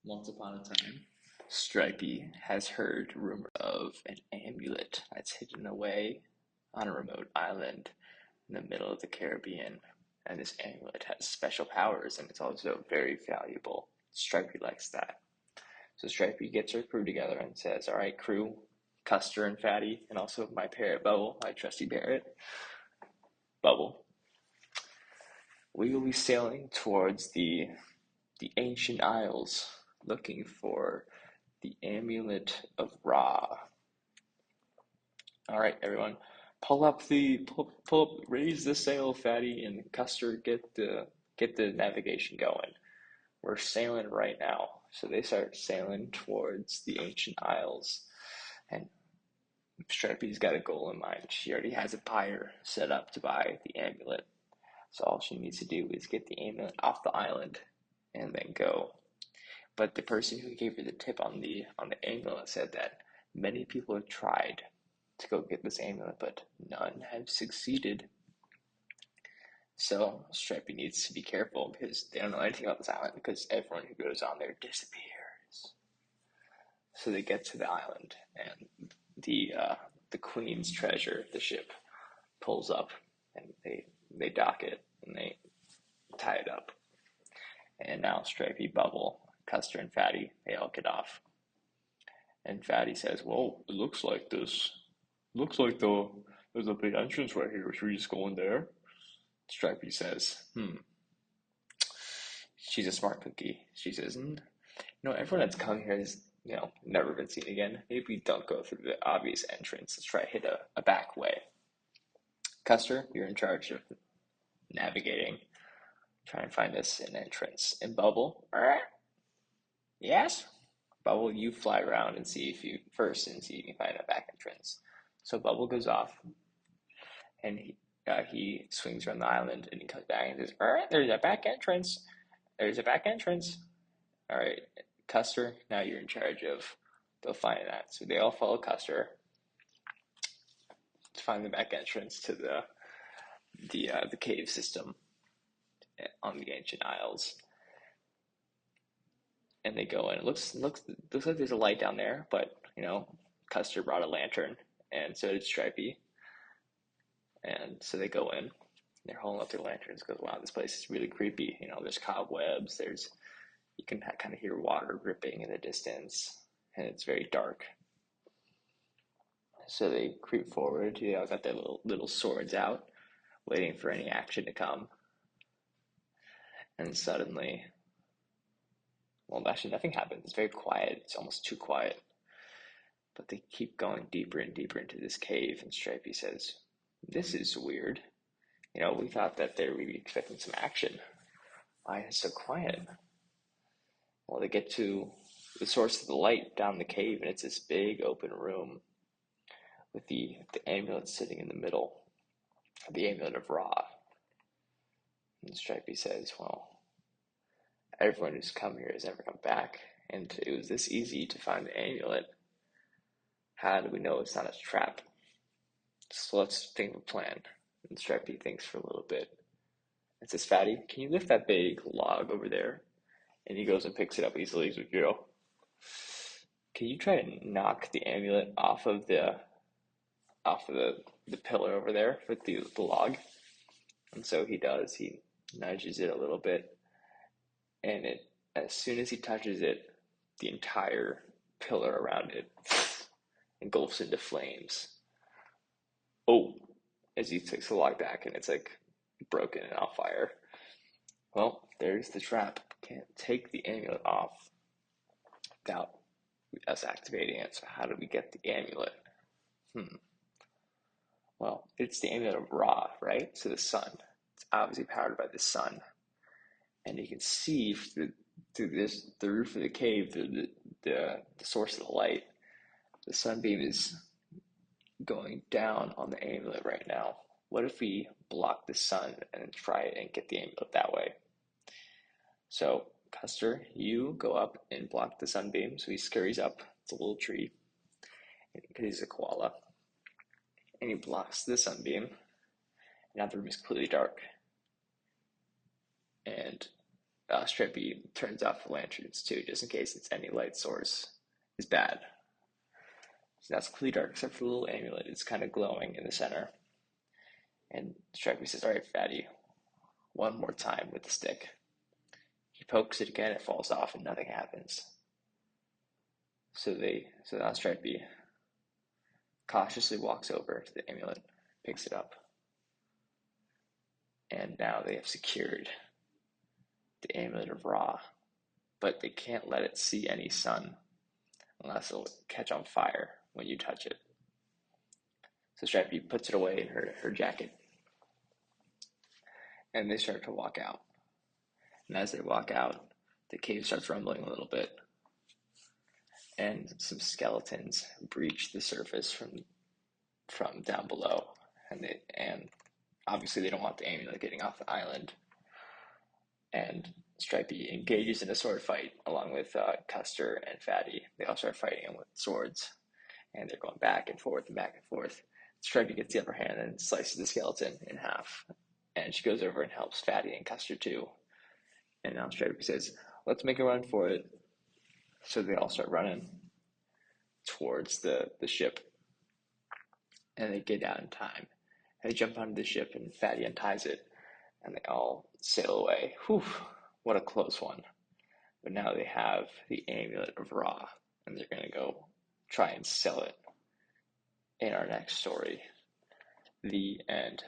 Once upon a time, Stripey has heard rumor of an amulet that's hidden away on a remote island in the middle of the Caribbean. And this amulet has special powers and it's also very valuable. Stripey likes that. So Stripey gets her crew together and says, all right, crew, Custer and Fatty, and also my parrot Bubble, my trusty parrot, Bubble. We will be sailing towards the ancient isles looking for the amulet of Ra. All right, everyone, pull up, raise the sail, Fatty and Custer. Get the navigation going. We're sailing right now. So they start sailing towards the ancient isles, and Stripey's got a goal in mind. She already has a buyer set up to buy the amulet. So all she needs to do is get the amulet off the island and then go. But the person who gave her the tip on the amulet said that many people have tried to go get this amulet, but none have succeeded. So Stripey needs to be careful because they don't know anything about this island because everyone who goes on there disappears. So they get to the island and the Queen's treasure, the ship, pulls up and they dock it and they tie it up. And now Stripey, Bubble, Custer, and Fatty, they all get off. And Fatty says, well, it looks like this. Looks like there's a big entrance right here. Should we just go in there? Stripey says, She's a smart cookie. She says, everyone that's come here has, never been seen again. Maybe we don't go through the obvious entrance. Let's try to hit a back way. Custer, you're in charge of navigating. Try and find us an entrance. And Bubble, yes? Bubble, you fly around and see if you can find a back entrance. So Bubble goes off, and he swings around the island, and he comes back and says, all right, there's a back entrance. There's a back entrance. All right, Custer, now you're in charge of finding that. So they all follow Custer to find the back entrance to the cave system on the ancient isles. And they go in. It looks like there's a light down there, but Custer brought a lantern, and so did Stripey. And so they go in. They're holding up their lanterns because wow, this place is really creepy. There's cobwebs. You can kind of hear water dripping in the distance, and it's very dark. So they creep forward. Got their little swords out, waiting for any action to come. And suddenly, well, actually nothing happens. It's very quiet. It's almost too quiet. But they keep going deeper and deeper into this cave, and Stripey says, this is weird. We thought that they were really expecting some action. Why is it so quiet? Well, they get to the source of the light down the cave, and it's this big open room with the amulet sitting in the middle, the amulet of Ra. And Stripey says, well, everyone who's come here has never come back, and it was this easy to find the amulet. How do we know it's not a trap? So let's think of a plan. And Stripey thinks for a little bit and says, Fatty, can you lift that big log over there? And he goes and picks it up easily. He's like, can you try to knock the amulet off of the pillar over there with the log? And so he does. He nudges it a little bit, and as soon as he touches it, the entire pillar around it engulfs into flames. Oh, as he takes the log back, and it's like broken and on fire. Well, there's the trap. Can't take the amulet off without us activating it. So how do we get the amulet? Well, it's the amulet of Ra, right? So the sun. It's obviously powered by the sun, and you can see through the roof of the cave, the source of the light. The sunbeam is going down on the amulet right now. What if we block the sun and try and get the amulet that way? So Custer, you go up and block the sunbeam. So he scurries up. It's a little tree because he's a koala. And he blocks the sunbeam. Now the room is completely dark. And Stripey turns off the lanterns too, just in case it's any light source is bad. So that's completely dark except for the little amulet. It's kind of glowing in the center. And Stripey says, "All right, Fatty, one more time with the stick." He pokes it again, it falls off, and nothing happens. So now Stripey cautiously walks over to the amulet, picks it up, and now they have secured the amulet of Ra, but they can't let it see any sun unless it'll catch on fire when you touch it. So Stripey puts it away in her jacket, and they start to walk out. And as they walk out, the cave starts rumbling a little bit, and some skeletons breach the surface from down below, and obviously they don't want the amulet getting off the island. And Stripey engages in a sword fight along with Custer and Fatty. They all start fighting with swords, and they're going back and forth and back and forth. Stripey gets the upper hand and slices the skeleton in half, and she goes over and helps Fatty and Custer too. And now Stripey says, "Let's make a run for it." So they all start running towards the ship, and they get out in time. And they jump onto the ship, and Fatty unties it, and they all sail away. Whew, what a close one. But now they have the amulet of Ra, and they're going to go try and sell it in our next story. The end.